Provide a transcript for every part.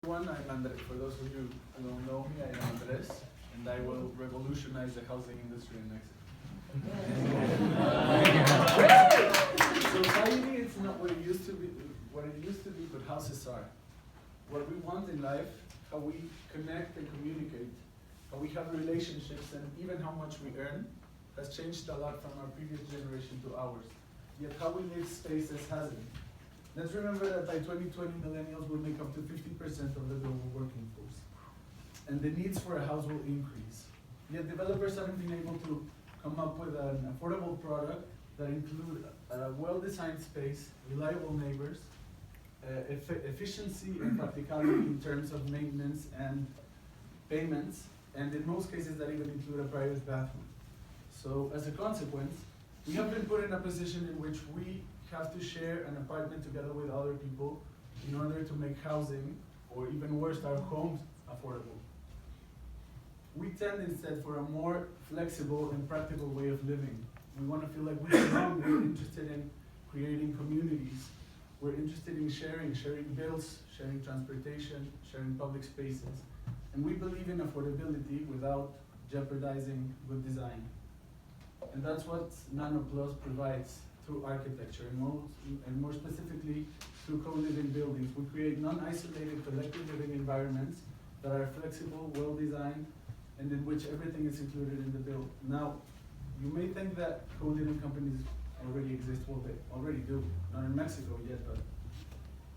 One, I'm Andres. For those of you who don't know me, I am Andres, and I will revolutionize the housing industry in Mexico. Society, it's not what it used to be, but houses are. What we want in life, how we connect and communicate, how we have relationships, and even how much we earn, has changed a lot from our previous generation to ours. Yet how we live spaces hasn't. Let's remember that by 2020, millennials will make up to 50% of the global working force. And the needs for a house will increase. Yet developers haven't been able to come up with an affordable product that include a well-designed space, reliable neighbors, efficiency and practicality in terms of maintenance and payments, and in most cases that even include a private bathroom. So as a consequence, we have been put in a position in which we have to share an apartment together with other people in order to make housing, or even worse, our homes, affordable. We tend instead for a more flexible and practical way of living. We want to feel like we belong. We're interested in creating communities. We're interested in sharing bills, sharing transportation, sharing public spaces. And we believe in affordability without jeopardizing good design. And that's what Nano Plus provides through architecture, and more specifically through co-living buildings. We create non-isolated collective living environments that are flexible, well-designed, and in which everything is included in the bill. Now, you may think that co-living companies already exist. Well, they already do, not in Mexico yet, but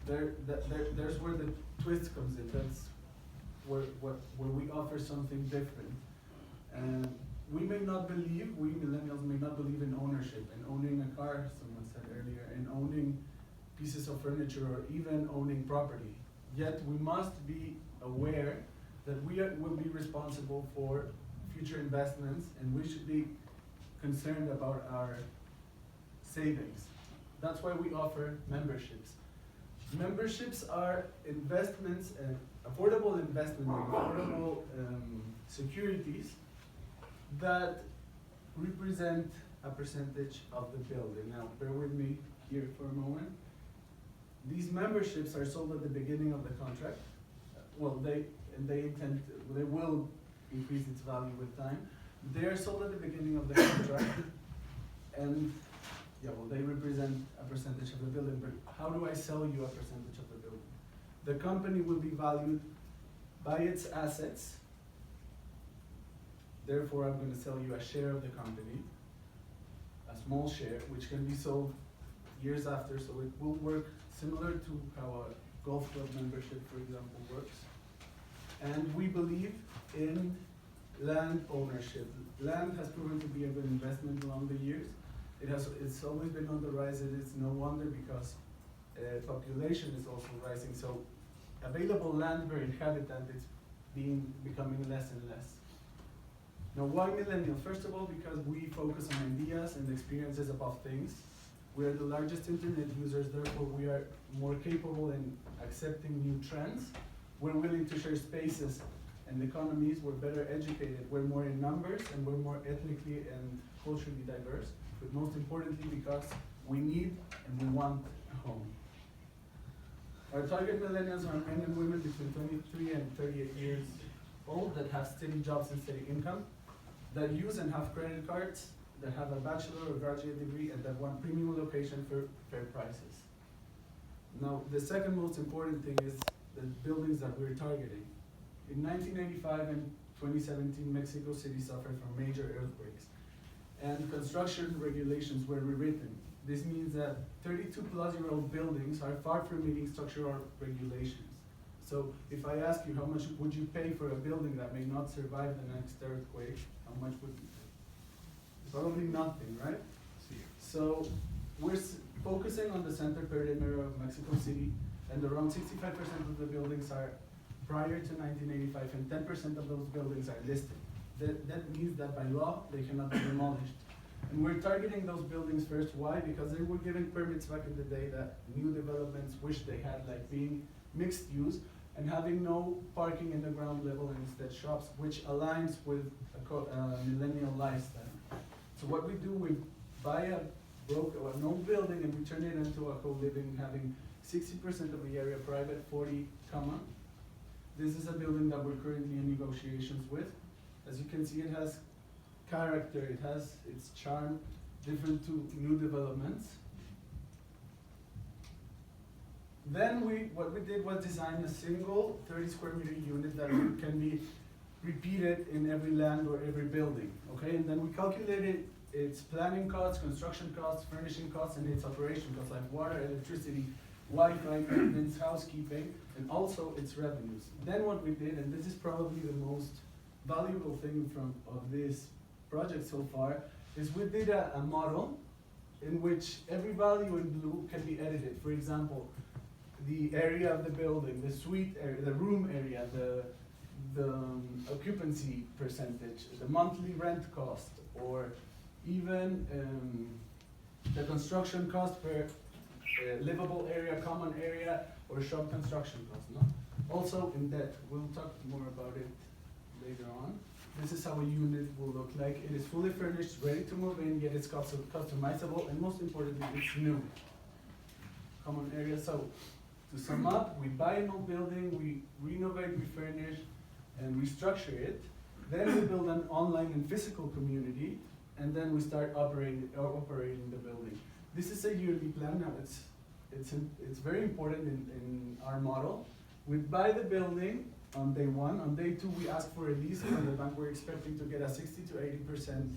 there's where the twist comes in. That's where we offer something different. And we millennials may not believe in ownership, in owning a car, someone said earlier, in owning pieces of furniture, or even owning property. Yet we must be aware that we will be responsible for future investments, and we should be concerned about our savings. That's why we offer memberships. Memberships are investments, affordable securities that represent a percentage of the building. Now, bear with me here for a moment. These memberships are sold at the beginning of the contract. They will increase its value with time. They are sold at the beginning of the contract, and they represent a percentage of the building. But how do I sell you a percentage of the building? The company will be valued by its assets. Therefore, I'm going to sell you a share of the company, a small share, which can be sold years after. So it will work similar to how a golf club membership, for example, works. And we believe in land ownership. Land has proven to be a good investment along the years. It's always been on the rise, and it's no wonder because population is also rising. So available land per inhabitant is becoming less and less. Now, why millennials? First of all, because we focus on ideas and experiences above things. We are the largest internet users, therefore we are more capable in accepting new trends. We're willing to share spaces and economies. We're better educated. We're more in numbers, and we're more ethnically and culturally diverse. But most importantly, because we need and we want a home. Our target millennials are men and women between 23 and 38 years old that have steady jobs and steady income, that use and have credit cards, that have a bachelor or graduate degree, and that want premium location for fair prices. Now, the second most important thing is the buildings that we're targeting. In 1985 and 2017, Mexico City suffered from major earthquakes, and construction regulations were rewritten. This means that 32-plus-year-old buildings are far from meeting structural regulations. So if I ask you how much would you pay for a building that may not survive the next earthquake, how much would you pay? Probably nothing, right? So we're focusing on the center perimeter of Mexico City, and around 65% of the buildings are prior to 1985, and 10% of those buildings are listed. That means that by law, they cannot be demolished. And we're targeting those buildings first. Why? Because they were given permits back in the day that new developments wish they had, like being mixed use and having no parking in the ground level and instead shops, which aligns with a millennial lifestyle. So what we do, we buy an old building and we turn it into a co-living, having 60% of the area private, 40 common. This is a building that we're currently in negotiations with. As you can see, it has character, it has its charm, different to new developments. Then what we did was design a single 30 square meter unit that can be repeated in every land or every building, okay? And then we calculated its planning costs, construction costs, furnishing costs, and its operation costs like water, electricity, Wi-Fi, maintenance, housekeeping, and also its revenues. Then what we did, and this is probably the most valuable thing of this project so far, is we did a model in which every value in blue can be edited. For example, the area of the building, the suite area, the room area, the occupancy percentage, the monthly rent cost, or even the construction cost per livable area, common area, or shop construction cost. No? Also in debt, we'll talk more about it later on. This is how a unit will look like. It is fully furnished, ready to move in, yet it's customizable, and most importantly, it's new. Common area. So to sum up, we buy an old building, we renovate, refurnish, and restructure it. Then we build an online and physical community, and then we start operating the building. This is a yearly plan. Now it's very important in our model. We buy the building on day one. On day two, we ask for a lease from the bank. We're expecting to get a 60 to 80%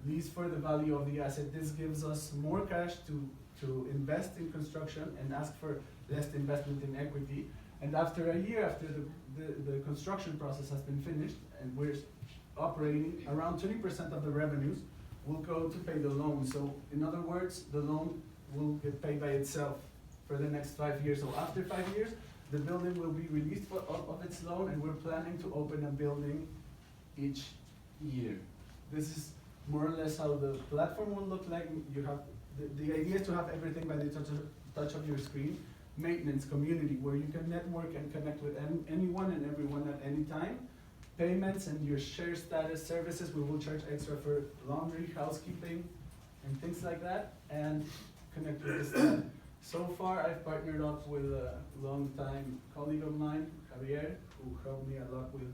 lease for the value of the asset. This gives us more cash to invest in construction and ask for less investment in equity. And after a year, after the construction process has been finished and we're operating, around 20% of the revenues will go to pay the loan. So in other words, the loan will get paid by itself for the next 5 years. So after 5 years, the building will be released of its loan, and we're planning to open a building each year. This is more or less how the platform will look like. You have the idea is to have everything by the touch of your screen. Maintenance, community, where you can network and connect with anyone and everyone at any time. Payments and your share status services. We will charge extra for laundry, housekeeping, and things like that, and connect with the staff. So far, I've partnered up with a long-time colleague of mine, Javier, who helped me a lot with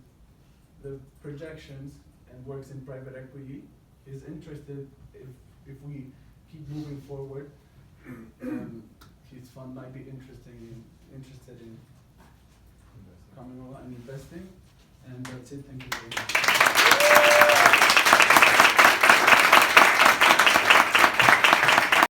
the projections and works in private equity. He's interested if we keep moving forward. His fund might be interested in coming over and investing. And that's it. Thank you very much.